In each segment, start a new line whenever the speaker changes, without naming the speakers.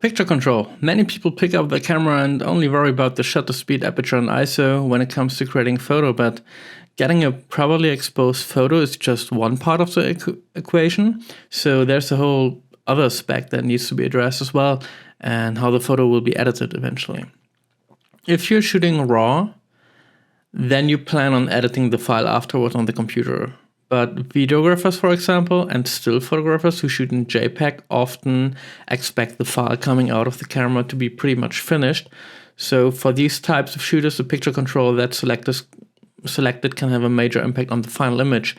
Picture control. Many people pick up the camera and only worry about the shutter speed, aperture, and ISO when it comes to creating photo, but getting a properly exposed photo is just one part of the equation. So there's a whole other aspect that needs to be addressed as well, and how the photo will be edited eventually. If you're shooting RAW, then you plan on editing the file afterwards on the computer. But videographers, for example, and still photographers who shoot in JPEG often expect the file coming out of the camera to be pretty much finished. So for these types of shooters, the picture control that's selected can have a major impact on the final image.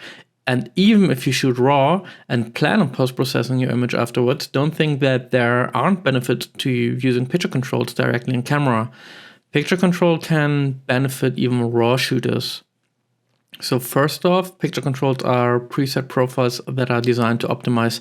And even if you shoot RAW and plan on post-processing your image afterwards, don't think that there aren't benefits to using picture controls directly in camera. Picture control can benefit even RAW shooters. So first off, picture controls are preset profiles that are designed to optimize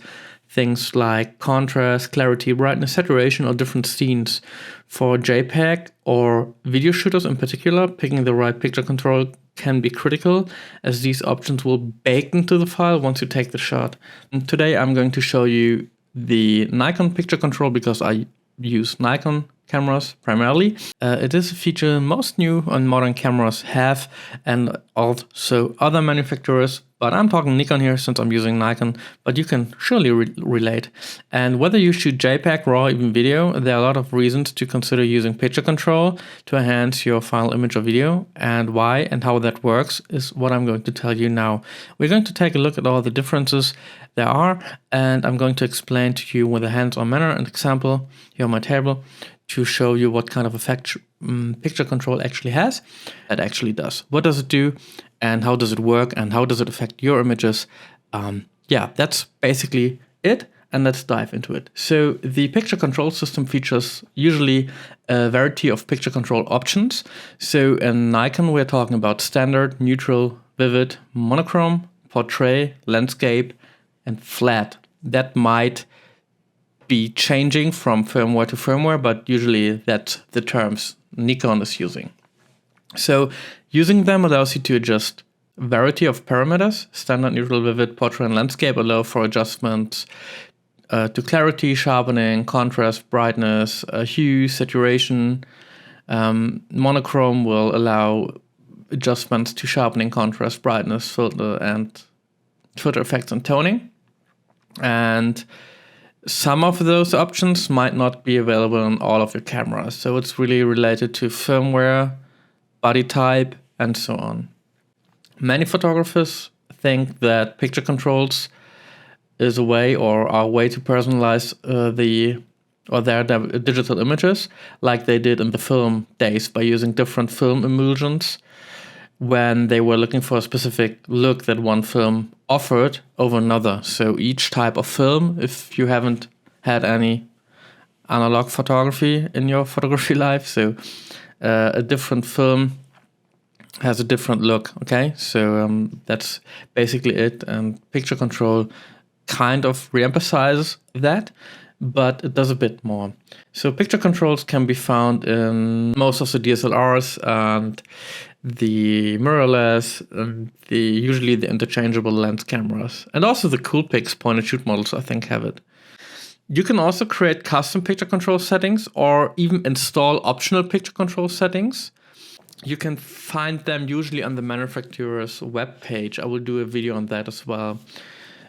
things like contrast, clarity, brightness, saturation, or different scenes. For JPEG or video shooters in particular, picking the right picture control can be critical, as these options will bake into the file once you take the shot. And today I'm going to show you the Nikon picture control because I use Nikon cameras primarily. It is a feature most new and modern cameras have, and also other manufacturers, but I'm talking Nikon here since I'm using Nikon, but you can surely relate. And whether you shoot JPEG, RAW, even video, there are a lot of reasons to consider using picture control to enhance your final image or video, and why and how that works is what I'm going to tell you now. We're going to take a look at all the differences there are, and I'm going to explain to you with a hands-on manner an example here on my table to show you what kind of effect picture control actually has. It actually does. What does it do, and how does it work, and how does it affect your images? Yeah, that's basically it, and let's dive into it. So the picture control system features usually a variety of picture control options. So in Nikon, we're talking about standard, neutral, vivid, monochrome, portrait, landscape, and flat. That might be changing from firmware to firmware, but usually that's the terms Nikon is using. So using them allows you to adjust a variety of parameters. Standard, neutral, vivid, portrait, and landscape allow for adjustments to clarity, sharpening, contrast, brightness, hue, saturation. Monochrome will allow adjustments to sharpening, contrast, brightness, filter effects, and toning. And some of those options might not be available on all of your cameras. So it's really related to firmware, body type, and so on. Many photographers think that picture controls is a way or are a way to personalize their digital images like they did in the film days by using different film emulsions when they were looking for a specific look that one film offered over another. So each type of film, if you haven't had any analog photography in your photography life, so a different film has a different look, okay? So that's basically it, and picture control kind of reemphasizes that, but it does a bit more. So picture controls can be found in most of the DSLRs and the mirrorless, and usually the interchangeable lens cameras, and also the Coolpix point-and-shoot models I think have it. You can also create custom picture control settings or even install optional picture control settings. You can find them usually on the manufacturer's webpage. I will do a video on that as well.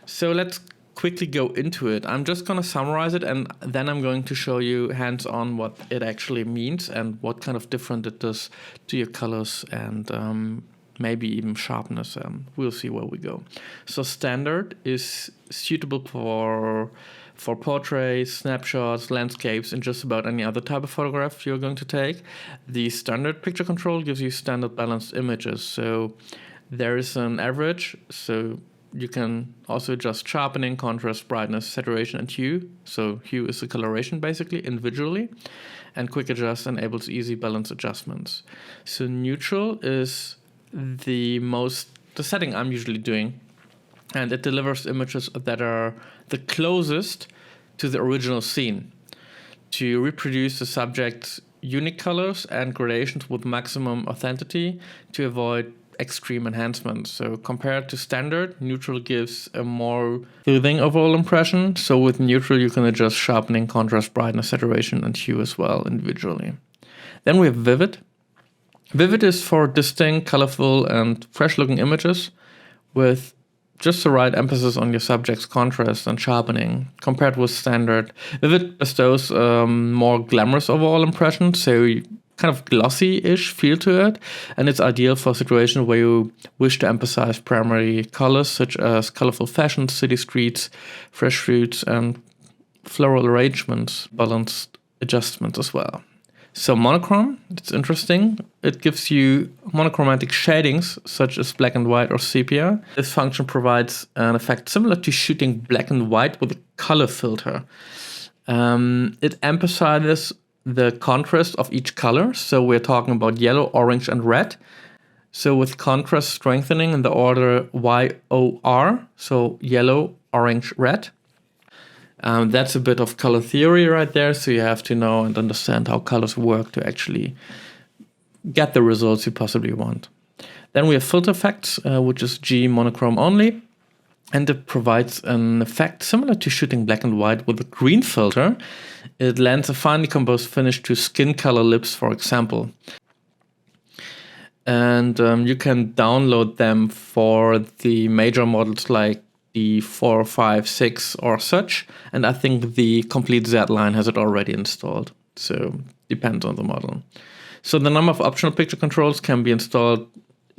So let's quickly go into it. I'm just going to summarize it, and then I'm going to show you hands-on what it actually means and what kind of difference it does to your colors and maybe even sharpness. We'll see where we go. So standard is suitable for portraits, snapshots, landscapes, and just about any other type of photograph you're going to take. The standard picture control gives you standard balanced images. So there is an average, so you can also adjust sharpening, contrast, brightness, saturation, and hue. So hue is the coloration basically individually. And quick adjust enables easy balance adjustments. So neutral is the setting I'm usually doing. And it delivers images that are the closest to the original scene to reproduce the subject's unique colors and gradations with maximum authenticity to avoid extreme enhancement. So compared to standard, neutral gives a more soothing overall impression. So with neutral, you can adjust sharpening, contrast, brightness, saturation, and hue as well individually. Then we have vivid. Vivid is for distinct, colorful, and fresh-looking images with just the right emphasis on your subject's contrast and sharpening. Compared with standard, vivid bestows more glamorous overall impression, so kind of glossy-ish feel to it, and it's ideal for situations where you wish to emphasize primary colors such as colorful fashions, city streets, fresh fruits, and floral arrangements, balanced adjustments as well. So monochrome, it's interesting. It gives you monochromatic shadings such as black and white or sepia. This function provides an effect similar to shooting black and white with a color filter. It emphasizes the contrast of each color. So we're talking about yellow, orange, and red. So with contrast strengthening in the order YOR, so yellow, orange, red. That's a bit of color theory right there. So you have to know and understand how colors work to actually get the results you possibly want. Then we have filter effects, which is G monochrome only. And it provides an effect similar to shooting black and white with a green filter. It lends a finely composed finish to skin color lips, for example. And you can download them for the major models like the 4, 5, 6 or such. And I think the complete Z line has it already installed. So depends on the model. So the number of optional picture controls can be installed.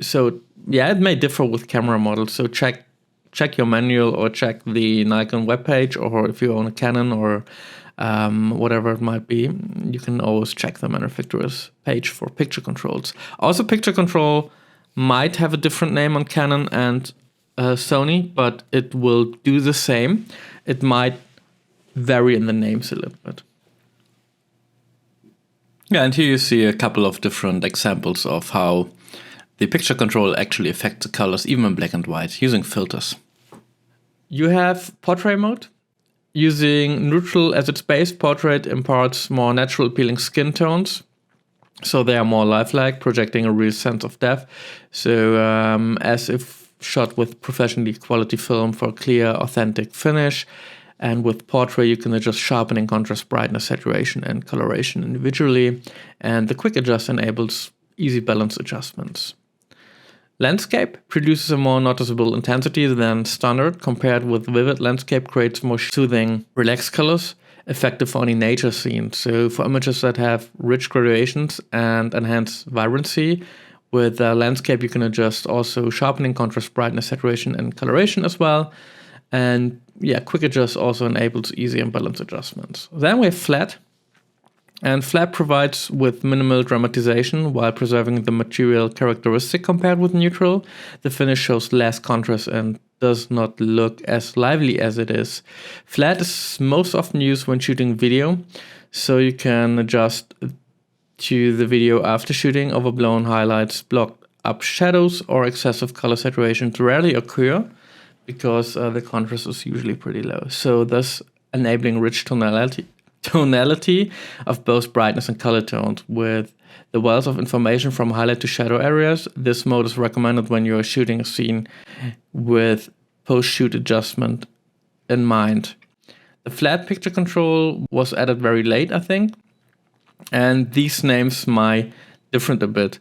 So yeah, it may differ with camera models. So check your manual or check the Nikon webpage, or if you own a Canon or whatever it might be, you can always check the manufacturer's page for picture controls. Also, picture control might have a different name on Canon and Sony, but it will do the same. It might vary in the names a little bit. Yeah, and here you see a couple of different examples of how the picture control actually affects the colors, even in black and white, using filters. You have portrait mode. Using neutral as its base, portrait imparts more natural appealing skin tones. So they are more lifelike, projecting a real sense of depth. So as if shot with professionally quality film for a clear, authentic finish. And with portrait, you can adjust sharpening, contrast, brightness, saturation, and coloration individually. And the quick adjust enables easy balance adjustments. Landscape produces a more noticeable intensity than standard. Compared with vivid, landscape creates more soothing, relaxed colors, effective for any nature scene. So for images that have rich gradations and enhanced vibrancy, with landscape you can adjust also sharpening, contrast, brightness, saturation, and coloration as well. And yeah, quick adjust also enables easy and balance adjustments. Then we have flat. And flat provides with minimal dramatization while preserving the material characteristic compared with neutral. The finish shows less contrast and does not look as lively as it is. Flat is most often used when shooting video, so you can adjust to the video after shooting. Overblown highlights, blocked up shadows, or excessive color saturations rarely occur because the contrast is usually pretty low. So thus enabling rich tonality of both brightness and color tones. With the wealth of information from highlight to shadow areas, this mode is recommended when you are shooting a scene with post-shoot adjustment in mind. The flat picture control was added very late, I think, and these names might differ a bit.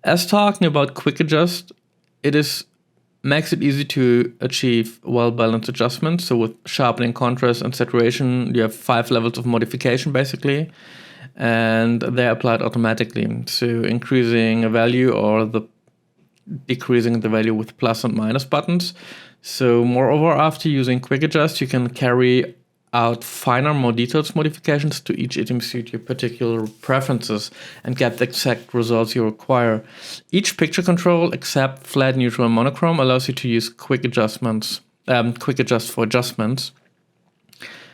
As talking about quick adjust, makes it easy to achieve well-balanced adjustments. So with sharpening, contrast, and saturation, you have 5 levels of modification basically, and they're applied automatically. So increasing a value or decreasing the value with plus and minus buttons. So moreover, after using quick adjust, you can carry out finer, more detailed modifications to each item suit your particular preferences and get the exact results you require. Each picture control, except flat, neutral, and monochrome, allows you to use quick adjust for adjustments.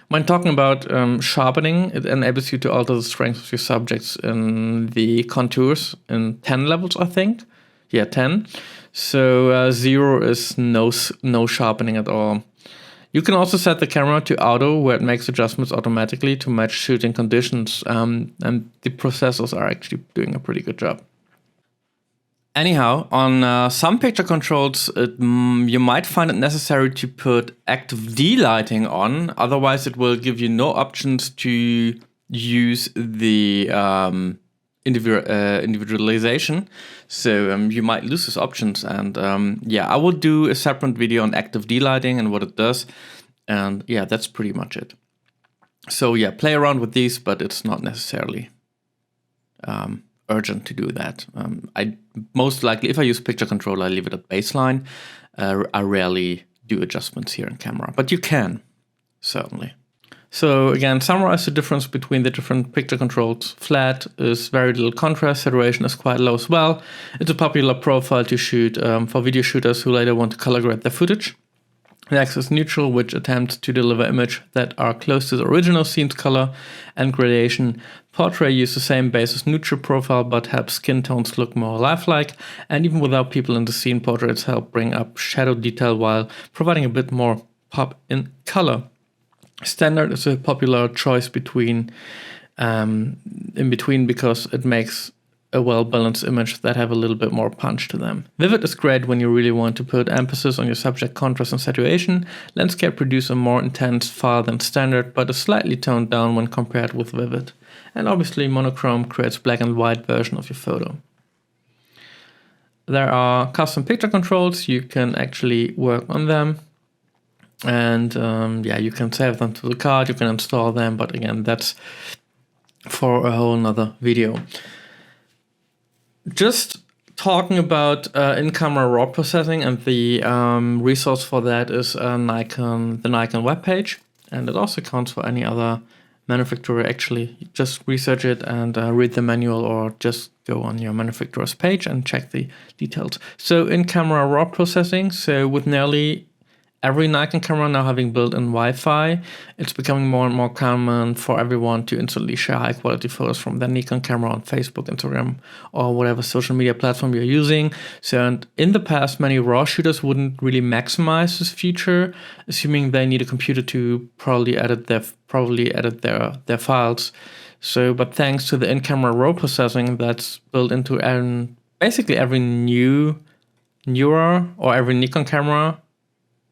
When talking about sharpening, it enables you to alter the strength of your subjects in the contours in 10 levels, I think. Yeah, 10. So 0 is no sharpening at all. You can also set the camera to auto, where it makes adjustments automatically to match shooting conditions, and the processors are actually doing a pretty good job. Anyhow, on some picture controls, you might find it necessary to put active D-lighting on. Otherwise, it will give you no options to use the individualization. So you might lose these options. And yeah, I will do a separate video on active D-lighting and what it does. And yeah, that's pretty much it. So yeah, play around with these, but it's not necessarily urgent to do that. I most likely, if I use picture control, I leave it at baseline. I rarely do adjustments here in camera, but you can, certainly. So again, summarize the difference between the different picture controls. Flat is very little contrast, saturation is quite low as well. It's a popular profile to shoot for video shooters who later want to color grade their footage. Next is neutral, which attempts to deliver images that are close to the original scene's color and gradation. Portrait uses the same base as neutral profile, but helps skin tones look more lifelike. And even without people in the scene, portraits help bring up shadow detail while providing a bit more pop in color. Standard is a popular choice in between because it makes a well-balanced image that have a little bit more punch to them. Vivid is great when you really want to put emphasis on your subject contrast and saturation. Landscape produces a more intense file than standard, but is slightly toned down when compared with Vivid. And obviously monochrome creates black and white version of your photo. There are custom picture controls. You can actually work on them. And yeah, you can save them to the card, you can install them, but again, that's for a whole nother video. Just talking about in-camera raw processing, and the resource for that is the Nikon webpage, and it also counts for any other manufacturer. Actually, just research it and read the manual, or just go on your manufacturer's page and check the details. So in-camera raw processing, so with nearly every Nikon camera now having built-in Wi-Fi, it's becoming more and more common for everyone to instantly share high-quality photos from their Nikon camera on Facebook, Instagram, or whatever social media platform you're using. So, and in the past, many RAW shooters wouldn't really maximize this feature, assuming they need a computer to probably edit their files. So, but thanks to the in-camera RAW processing that's built into basically every newer or every Nikon camera,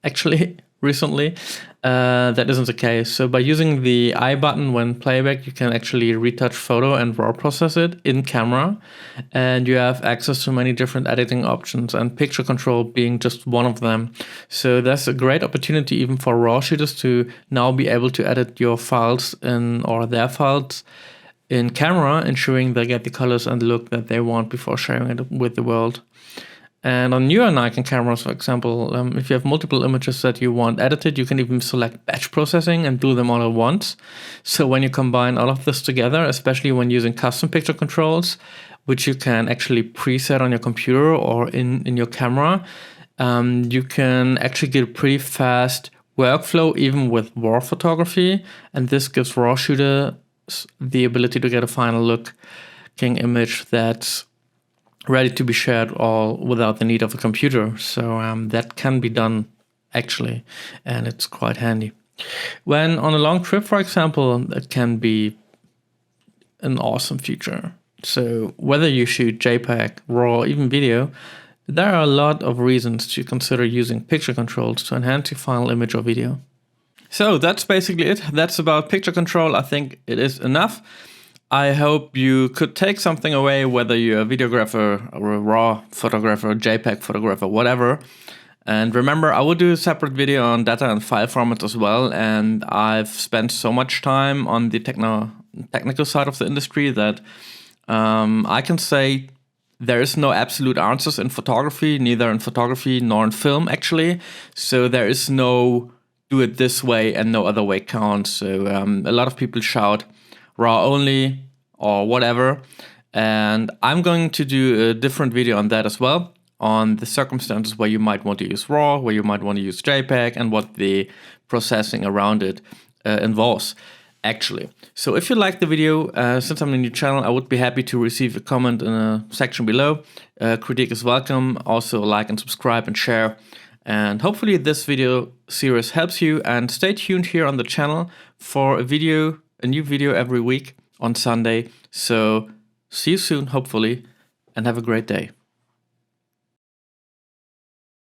actually, recently, that isn't the case. So by using the I button when playback, you can actually retouch photo and raw process it in camera. And you have access to many different editing options, and picture control being just one of them. So that's a great opportunity even for raw shooters to now be able to edit your files or their files in camera, ensuring they get the colors and look that they want before sharing it with the world. And on newer Nikon cameras, for example, if you have multiple images that you want edited, you can even select batch processing and do them all at once. So when you combine all of this together, especially when using custom picture controls, which you can actually preset on your computer or in your camera, you can actually get a pretty fast workflow even with RAW photography. And this gives RAW shooters the ability to get a final looking image that's ready to be shared all without the need of a computer. So that can be done actually, and it's quite handy. When on a long trip, for example, it can be an awesome feature. So whether you shoot JPEG, RAW, even video, there are a lot of reasons to consider using picture controls to enhance your final image or video. So that's basically it. That's about picture control. I think it is enough. I hope you could take something away, whether you're a videographer or a RAW photographer, JPEG photographer, whatever. And remember, I will do a separate video on data and file formats as well. And I've spent so much time on the technical side of the industry that I can say there is no absolute answers in photography, neither in photography nor in film, actually. So there is no do it this way and no other way counts. So a lot of people shout RAW only or whatever, and I'm going to do a different video on that as well, on the circumstances where you might want to use RAW, where you might want to use JPEG, and what the processing around it involves actually. So if you like the video, since I'm a new channel, I would be happy to receive a comment in a section below. Critique is welcome. Also like and subscribe and share, and hopefully this video series helps you, and stay tuned here on the channel for a new video every week on Sunday. So see you soon, hopefully, and have a great day.